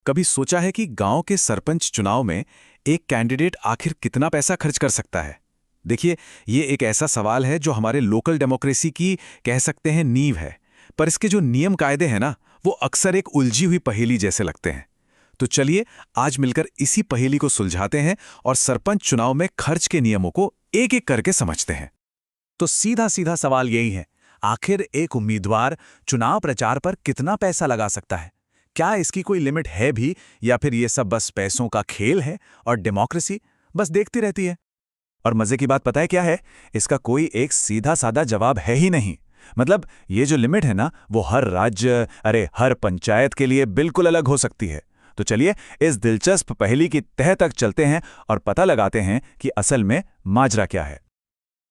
कभी सोचा है कि गांव के सरपंच चुनाव में एक कैंडिडेट आखिर कितना पैसा खर्च कर सकता है? देखिए, ये एक ऐसा सवाल है जो हमारे लोकल डेमोक्रेसी की कह सकते हैं नींव है। पर इसके जो नियम कायदे हैं ना, वो अक्सर एक उलझी हुई पहेली जैसे लगते हैं। तो चलिए आज मिलकर इसी पहेली को सुलझाते हैं और सरपंच चुनाव में खर्च के नियमों को एक एक करके समझते हैं। तो सीधा सीधा सवाल यही है, आखिर एक उम्मीदवार चुनाव प्रचार पर कितना पैसा लगा सकता है? क्या इसकी कोई लिमिट है भी, या फिर ये सब बस पैसों का खेल है और डेमोक्रेसी बस देखती रहती है? और मजे की बात पता है क्या है? इसका कोई एक सीधा साधा जवाब है ही नहीं। मतलब ये जो लिमिट है ना, वो हर राज्य, हर पंचायत के लिए बिल्कुल अलग हो सकती है। तो चलिए इस दिलचस्प पहेली की तह तक चलते हैं और पता लगाते हैं कि असल में माजरा क्या है।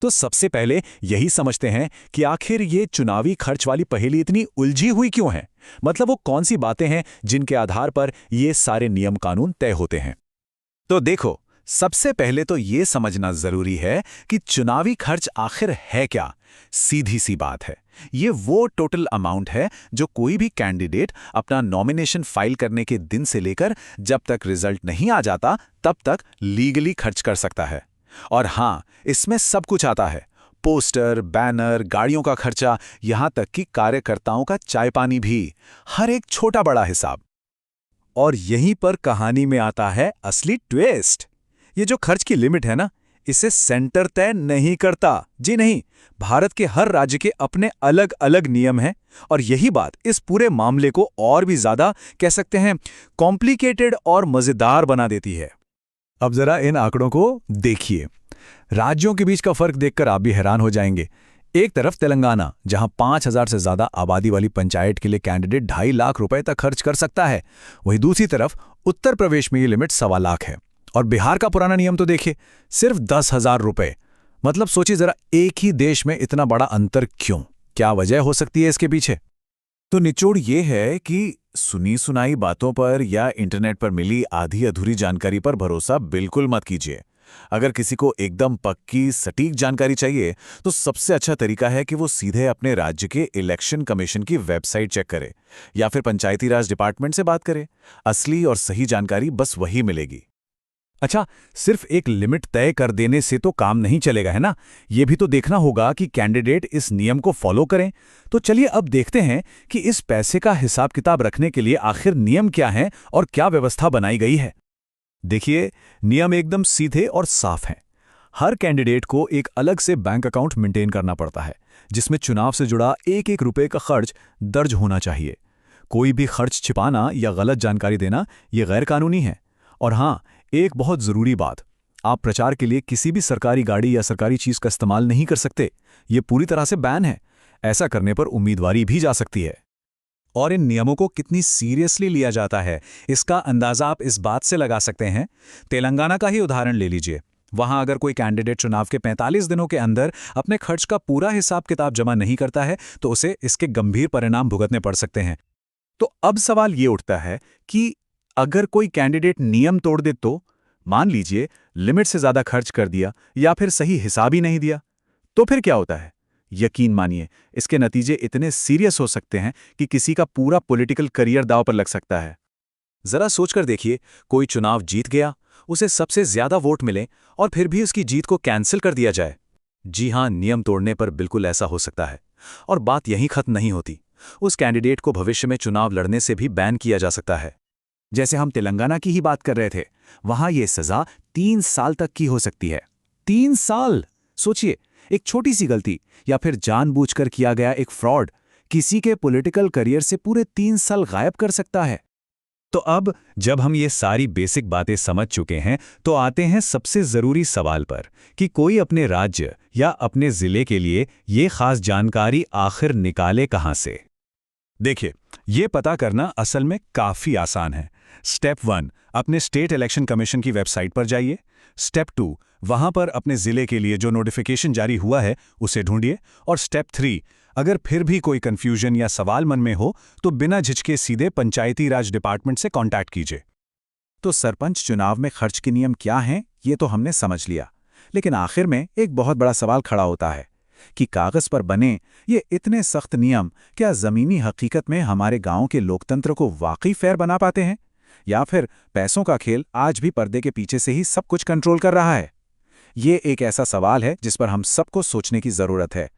तो सबसे पहले यही समझते हैं कि आखिर ये चुनावी खर्च वाली पहेली इतनी उलझी हुई क्यों है। मतलब वो कौन सी बातें हैं जिनके आधार पर ये सारे नियम कानून तय होते हैं। तो देखो, सबसे पहले तो ये समझना जरूरी है कि चुनावी खर्च आखिर है क्या। सीधी सी बात है, ये वो टोटल अमाउंट है जो कोई भी कैंडिडेट अपना नॉमिनेशन फाइल करने के दिन से लेकर जब तक रिजल्ट नहीं आ जाता तब तक लीगली खर्च कर सकता है। और हां, इसमें सब कुछ आता है, पोस्टर, बैनर, गाड़ियों का खर्चा, यहां तक कि कार्यकर्ताओं का चाय पानी भी, हर एक छोटा बड़ा हिसाब। और यहीं पर कहानी में आता है असली ट्विस्ट। ये जो खर्च की लिमिट है ना, इसे सेंटर तय नहीं करता। जी नहीं, भारत के हर राज्य के अपने अलग अलग नियम हैं। और यही बात इस पूरे मामले को और भी ज्यादा कह सकते हैं कॉम्प्लिकेटेड और मजेदार बना देती है। अब जरा इन आंकड़ों को देखिए। राज्यों के बीच का फर्क देखकर आप भी हैरान हो जाएंगे। एक तरफ तेलंगाना, जहां 5,000 से ज्यादा आबादी वाली पंचायत के लिए कैंडिडेट 2.5 लाख रुपए तक खर्च कर सकता है। वहीं दूसरी तरफ उत्तर प्रदेश में ये लिमिट 1.25 लाख है। और बिहार का पुराना नियम तो देखिए, सिर्फ 10,000 रुपए। मतलब सोचिए जरा, एक ही देश में इतना बड़ा अंतर क्यों? क्या वजह हो सकती है इसके पीछे? तो निचोड़ ये है कि सुनी सुनाई बातों पर या इंटरनेट पर मिली आधी अधूरी जानकारी पर भरोसा बिल्कुल मत कीजिए। अगर किसी को एकदम पक्की सटीक जानकारी चाहिए तो सबसे अच्छा तरीका है कि वो सीधे अपने राज्य के इलेक्शन कमीशन की वेबसाइट चेक करे या फिर पंचायती राज डिपार्टमेंट से बात करे। असली और सही जानकारी बस वही मिलेगी। अच्छा, सिर्फ एक लिमिट तय कर देने से तो काम नहीं चलेगा, है ना? ये भी तो देखना होगा कि कैंडिडेट इस नियम को फॉलो करें। तो चलिए अब देखते हैं कि इस पैसे का हिसाब किताब रखने के लिए आखिर नियम क्या हैं और क्या व्यवस्था बनाई गई है। देखिए, नियम एकदम सीधे और साफ हैं। हर कैंडिडेट को एक अलग से बैंक अकाउंट मेंटेन करना पड़ता है, जिसमें चुनाव से जुड़ा एक एक रुपए का खर्च दर्ज होना चाहिए। कोई भी खर्च छिपाना या गलत जानकारी देना ये गैर कानूनी है। और हाँ, एक बहुत जरूरी बात, आप प्रचार के लिए किसी भी सरकारी गाड़ी या सरकारी चीज का इस्तेमाल नहीं कर सकते। ये पूरी तरह से बैन है। ऐसा करने पर उम्मीदवारी भी जा सकती है। और इन नियमों को कितनी सीरियसली लिया जाता है, इसका अंदाजा आप इस बात से लगा सकते हैं। तेलंगाना का ही उदाहरण ले लीजिए। वहां अगर कोई कैंडिडेट चुनाव के 45 दिनों के अंदर अपने खर्च का पूरा हिसाब किताब जमा नहीं करता है तो उसे इसके गंभीर परिणाम भुगतने पड़ सकते हैं। तो अब सवाल ये उठता है कि अगर कोई कैंडिडेट नियम तोड़ दे तो, मान लीजिए लिमिट से ज्यादा खर्च कर दिया या फिर सही हिसाब ही नहीं दिया, तो फिर क्या होता है? यकीन मानिए, इसके नतीजे इतने सीरियस हो सकते हैं कि किसी का पूरा पॉलिटिकल करियर दांव पर लग सकता है। जरा सोचकर देखिए, कोई चुनाव जीत गया, उसे सबसे ज्यादा वोट मिले और फिर भी उसकी जीत को कैंसिल कर दिया जाए। जी हां, नियम तोड़ने पर बिल्कुल ऐसा हो सकता है। और बात यहीं खत्म नहीं होती। उस कैंडिडेट को भविष्य में चुनाव लड़ने से भी बैन किया जा सकता है। जैसे हम तेलंगाना की ही बात कर रहे थे, वहां यह सजा 3 साल तक की हो सकती है। 3 साल! सोचिए, एक छोटी सी गलती या फिर जानबूझकर किया गया एक फ्रॉड किसी के पॉलिटिकल करियर से पूरे 3 साल गायब कर सकता है। तो अब जब हम ये सारी बेसिक बातें समझ चुके हैं तो आते हैं सबसे जरूरी सवाल पर कि कोई अपने राज्य या अपने जिले के लिए ये खास जानकारी आखिर निकाले कहां से। देखिए, ये पता करना असल में काफी आसान है। स्टेप 1, अपने स्टेट इलेक्शन कमीशन की वेबसाइट पर जाइए। स्टेप 2, वहां पर अपने जिले के लिए जो नोटिफिकेशन जारी हुआ है उसे ढूंढिए। और स्टेप 3, अगर फिर भी कोई कंफ्यूजन या सवाल मन में हो तो बिना झिझके सीधे पंचायती राज डिपार्टमेंट से कांटेक्ट कीजिए। तो सरपंच चुनाव में खर्च के नियम क्या हैं, ये तो हमने समझ लिया। लेकिन आखिर में एक बहुत बड़ा सवाल खड़ा होता है कि कागज पर बने ये इतने सख्त नियम क्या जमीनी हकीकत में हमारे गांव के लोकतंत्र को वाकई फेयर बना पाते हैं? या फिर पैसों का खेल आज भी पर्दे के पीछे से ही सब कुछ कंट्रोल कर रहा है? ये एक ऐसा सवाल है जिस पर हम सबको सोचने की जरूरत है।